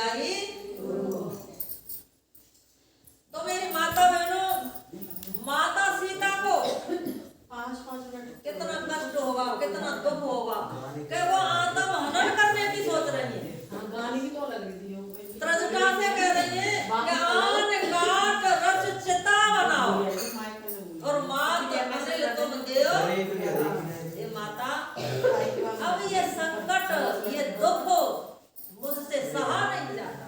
जाई। तो मेरी माता बहनों, माता सीता को 5 मिनट कितना कष्ट होगा, कितना दुख होगा कि वो आत्म हनन करने की सोच रही है। गाली भी तो लग रही थी त्रजटा से कह रही है कि आन काट रच चिता बनाओ और मात अनिल तुम देओ। ये माता, अब ये संकट, ये दुख मुझसे सहा नहीं जाता।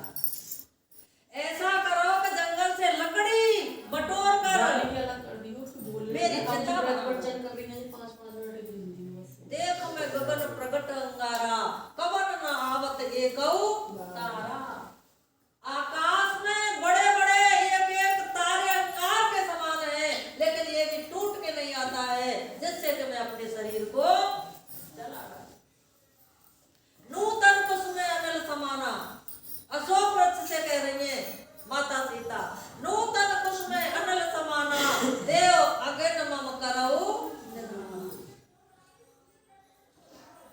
ऐसा करो कि जंगल से लकड़ी बटोर कर मेरी चिता बनाओ। देखो मैं गगन प्रगट अंगारा, कवन न आवत एकौ तारा। आकाश में बड़े बड़े एक एक तारे अंगार के समान है, लेकिन ये भी टूट के नहीं आता है जिससे कि मैं अपने शरीर को जला डालूं। नूतन कुसुम अनल समाना, अशोक वृक्ष से कह रही है माता सीता, नूतन कुसुम अनल समाना देव अगन मम करऊ।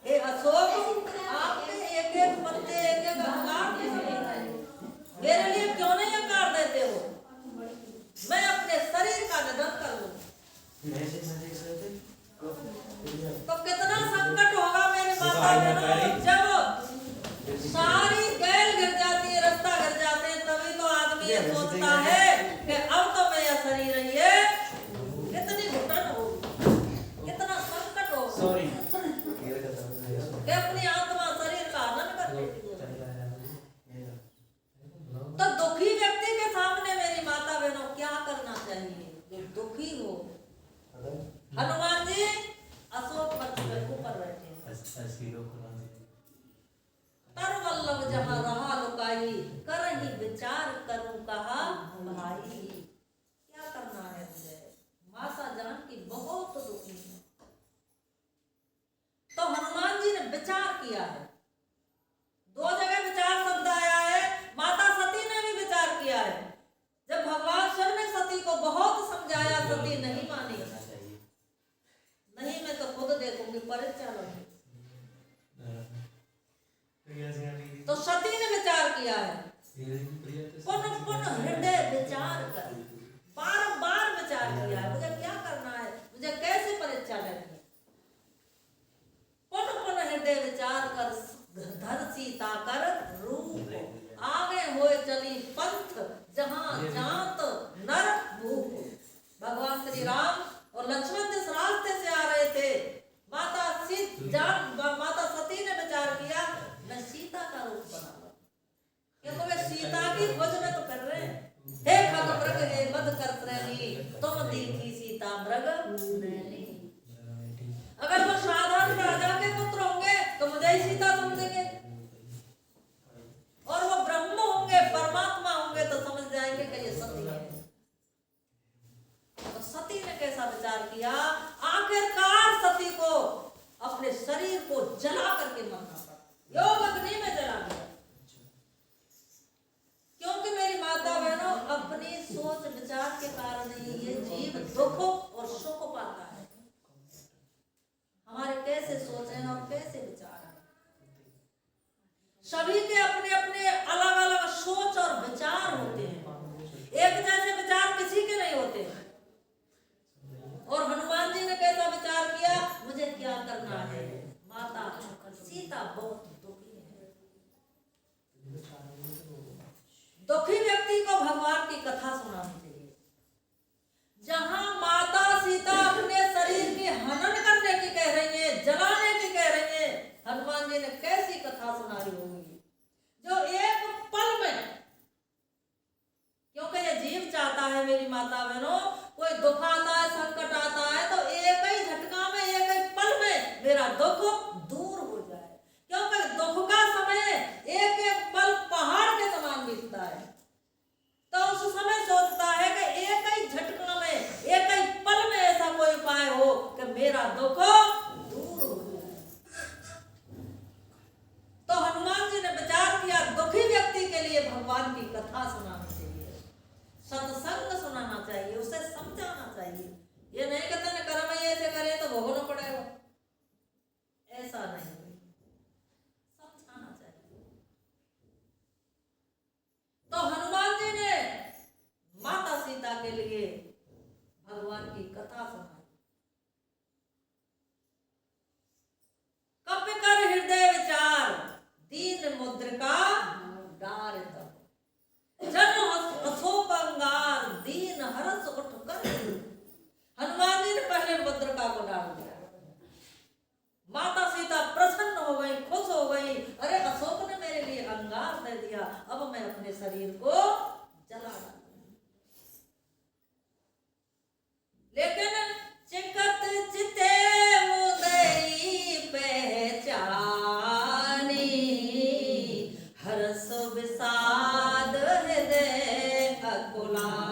हे अशोक, आपके एक एक पत्ते, एक एक अंगार मेरे लिए क्यों नहीं अंगार देते हो? मैं अपने शरीर का निधन कर लूं। तो कितना संकट होगा मेरे माता बहनों, जब सारी गैल गिर जाती है, रास्ता गिर जाते हैं, तभी तो आदमी ये सोचता है कि अब तो मैं यह शरीर ही है। कितनी घुटन हो, कितना संकट हो कि अपनी आत्मा शरीर का हनन कर लेती है। तो दुखी व्यक्ति के सामने मेरी माता बहनों क्या करना चाहिए? जो दुखी हो, हनुमान जी अशोक वृक्ष के ऊपर बैठे हैं। तर वल्लभ जहाँ रहा लुकाई, करहि विचार करूं कहा भाई। क्या करना है मुझे? माता जानकी बहुत दुखी है। तो हनुमान जी ने विचार किया है। 2 जगह विचार शब्द आया है। माता सती ने भी विचार किया है। जब भगवान शिव ने सती को बहुत समझाया, सती नहीं मानी। नहीं मैं तो खुद देखूंगी, परीक्षा लूंगी। तो सती ने विचार किया है। पुनः पुनः हृदय विचार कर, बार बार विचार किया है, मुझे क्या करना है, मुझे कैसे परीक्षा लेनी है। पुनः पुनः हृदय विचार कर, धर सीता कर रूप, आगे होए चली पंथ जहां जात नर भूप। भगवान श्री राम और लक्ष्मण जिस रास्ते से आ रहे थे, माता सती ने विचार किया मैं सीता का रूप बना लूं, क्योंकि वे सीता की खोज में तो कर रहे हैं। हे खग मृग हे मद कर श्रेणी, तुम देखी सीता मृग नैनी। अगर वो साधारण राजा के पुत्र होंगे तो मुझे ही सीता समझेंगे, और वो ब्रह्म होंगे, परमात्मा होंगे तो समझ जाएंगे कि ये सती है। तो सती ने कैसा विचार किया? आखिरकार सती को अपने शरीर को जला करके मरना पड़ा, योग अग्नि में जला दिया। क्योंकि मेरी माता बहनों, अपनी सोच विचार के कारण ही ये जीव दुख और सुख पाता है। हमारे कैसे सोच हैं और कैसे विचार हैं, सभी के अपने अपने अलग अलग सोच और विचार होते हैं। एक जैसे विचार किसी के नहीं होते। और हनुमान जी ने कैसा विचार किया? मुझे क्या करना है? माता सीता बहुत दुखी है। दुखी व्यक्ति को भगवान की कथा सुनानी चाहिए। जहां माता सीता अपने शरीर की हनन करने की कह रही है, जलाने की कह रही है, हनुमान जी ने कैसी कथा सुनाई होगी जो एक पल में, क्योंकि ये जीव चाहता है मेरी माता बहनों, कोई दुख आता है, संकट आता है तो एक ही झटका में, एक ही पल में मेरा दुख दूर हो जाए। क्योंकि दुख का समय एक एक पल पहाड़ के समान बीतता है। तो उस समय सोचता है कि एक ही झटका में, एक ही पल में ऐसा कोई उपाय हो कि मेरा दुख दूर हो जाए। तो हनुमान जी ने विचार किया, दुखी व्यक्ति के लिए भगवान की कथा सुनानी चाहिए, सत्संग सुनाना चाहिए, उसे समझाना चाहिए। ये नहीं कहते ना कर्म ऐसे करे तो भोगना पड़ेगा, ऐसा नहीं, समझाना चाहिए। अब मैं अपने शरीर को जला डालूं। लेकिन चिकत चिते मुदई पहचानी, हर्ष विषाद हृदय अकुला।